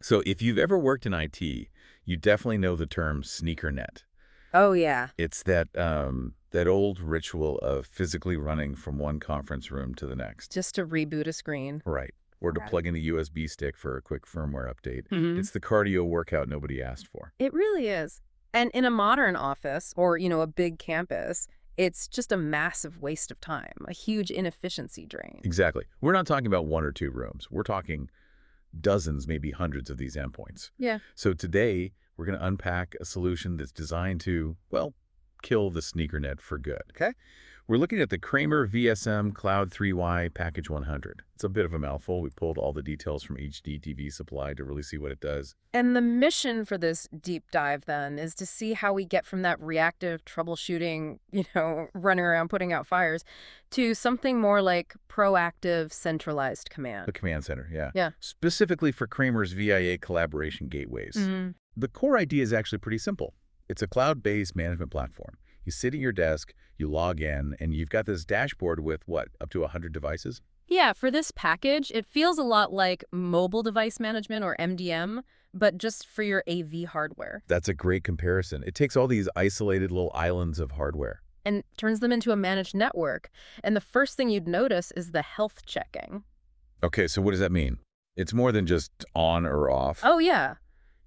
So if you've ever worked in IT, you definitely know the term sneaker net. Oh, yeah. It's that old ritual of physically running from one conference room to the next. Just to reboot a screen. Right. Or to Yeah. plug in a USB stick for a quick firmware update. hmm It's the cardio workout nobody asked for. It really is. And in a modern office or, a big campus, it's just a massive waste of time, a huge inefficiency drain. Exactly. We're not talking about one or two rooms. We're talking dozens, maybe hundreds of these endpoints. Yeah. So today, we're going to unpack a solution that's designed to, well, kill the sneaker net for good. Okay? We're looking at the Kramer VSM-CLOUD-3Y-PACKAGE-100. It's a bit of a mouthful. We pulled all the details from HDTV Supply to really see what it does. And the mission for this deep dive, then, is to see how we get from that reactive troubleshooting, running around putting out fires, to something more like proactive, centralized command. The command center, yeah. Yeah. Specifically for Kramer's VIA collaboration gateways. The core idea is actually pretty simple. It's a cloud-based management platform. You sit at your desk, you log in, and you've got this dashboard with, what, up to 100 devices? Yeah, for this package, it feels a lot like mobile device management or MDM, but just for your AV hardware, That's a great comparison. It takes all these isolated little islands of hardware. and turns them into a managed network. And the first thing you'd notice is the health checking. Okay, so what does that mean? It's more than just on or off. Oh, yeah.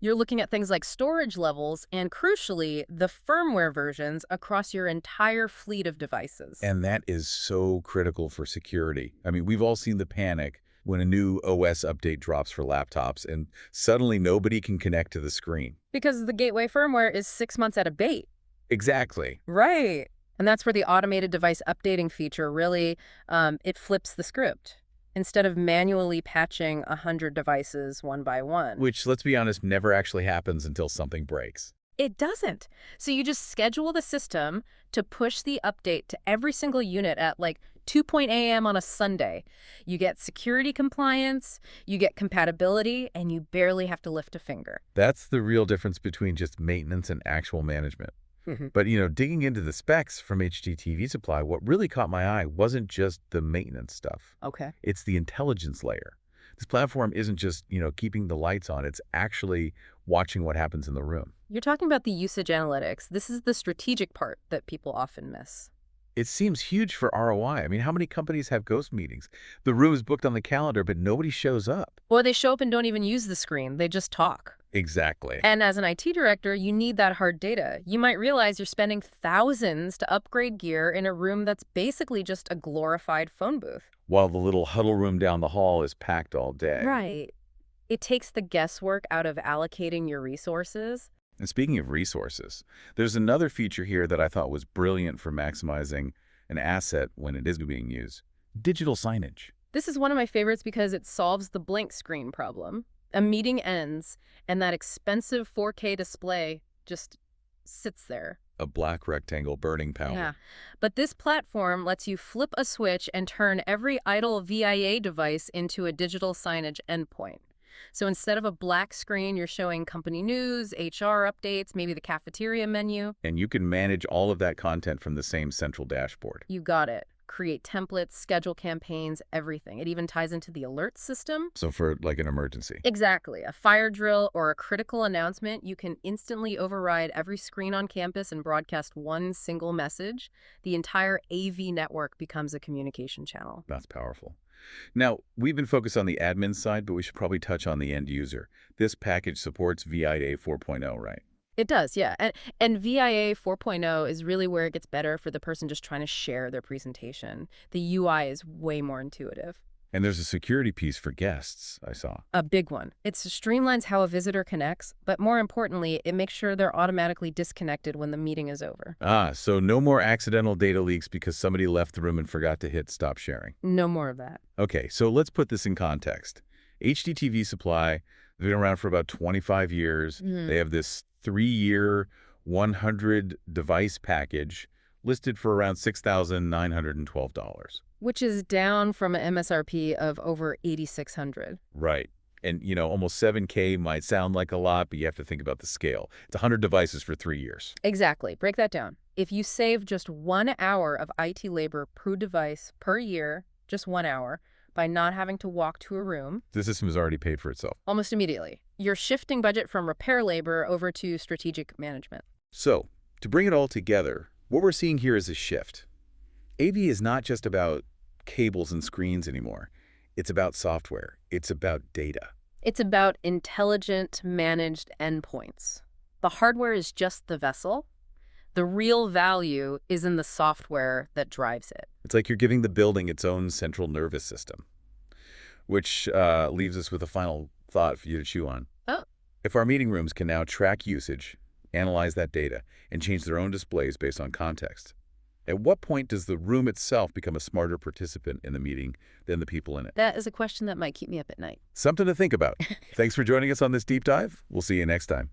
You're looking at things like storage levels and, crucially, the firmware versions across your entire fleet of devices. And that is so critical for security. I mean, we've all seen the panic when a new OS update drops for laptops and suddenly nobody can connect to the screen. Because the gateway firmware is 6 months out of date. Exactly. Right. And that's where the automated device updating feature really, it flips the script. Instead of manually patching 100 devices one by one. Which, let's be honest, never actually happens until something breaks. It doesn't. So you just schedule the system to push the update to every single unit at like 2 a.m. on a Sunday. You get security compliance, you get compatibility, and you barely have to lift a finger. That's the real difference between just maintenance and actual management. But, digging into the specs from HDTV Supply, what really caught my eye wasn't just the maintenance stuff. Okay. It's the intelligence layer. This platform isn't just, keeping the lights on. It's actually watching what happens in the room. You're talking about the usage analytics. This is the strategic part that people often miss. It seems huge for ROI. I mean, how many companies have ghost meetings? The room is booked on the calendar, but nobody shows up. Or they show up and don't even use the screen. They just talk. Exactly. And as an IT director, you need that hard data. You might realize you're spending thousands to upgrade gear in a room that's basically just a glorified phone booth. While the little huddle room down the hall is packed all day. Right. It takes the guesswork out of allocating your resources. And speaking of resources, there's another feature here that I thought was brilliant for maximizing an asset when it is being used. Digital signage. This is one of my favorites because it solves the blank screen problem. A meeting ends, and that expensive 4K display just sits there. A black rectangle burning power. Yeah. But this platform lets you flip a switch and turn every idle VIA device into a digital signage endpoint. So instead of a black screen, you're showing company news, HR updates, maybe the cafeteria menu. And you can manage all of that content from the same central dashboard. You got it. Create templates, schedule campaigns, everything. It even ties into the alert system. So for like an emergency. Exactly. A fire drill or a critical announcement, you can instantly override every screen on campus and broadcast one single message. The entire AV network becomes a communication channel. That's powerful. Now, we've been focused on the admin side, but we should probably touch on the end user. This package supports VIA 4.0, right? It does, yeah. And VIA 4.0 is really where it gets better for the person just trying to share their presentation. The UI is way more intuitive. And there's a security piece for guests, I saw. A big one. It streamlines how a visitor connects, but more importantly, it makes sure they're automatically disconnected when the meeting is over. So no more accidental data leaks because somebody left the room and forgot to hit stop sharing. No more of that. Okay, so let's put this in context. HDTV Supply has been around for about 25 years. They have this 3-year, 100-device package listed for around $6,912. Which is down from an MSRP of over $8,600. Right. And, almost $7K might sound like a lot, but you have to think about the scale. It's 100 devices for 3 years. Exactly. Break that down. If you save just 1 hour of IT labor per device per year, just 1 hour, by not having to walk to a room. The system has already paid for itself. Almost immediately. You're shifting budget from repair labor over to strategic management. So, to bring it all together, what we're seeing here is a shift. AV is not just about cables and screens anymore. It's about software. It's about data. It's about intelligent, managed endpoints. The hardware is just the vessel. The real value is in the software that drives it. It's like you're giving the building its own central nervous system, which leaves us with a final thought for you to chew on. Oh. If our meeting rooms can now track usage, analyze that data, and change their own displays based on context, at what point does the room itself become a smarter participant in the meeting than the people in it? That is a question that might keep me up at night. Something to think about. Thanks for joining us on this deep dive. We'll see you next time.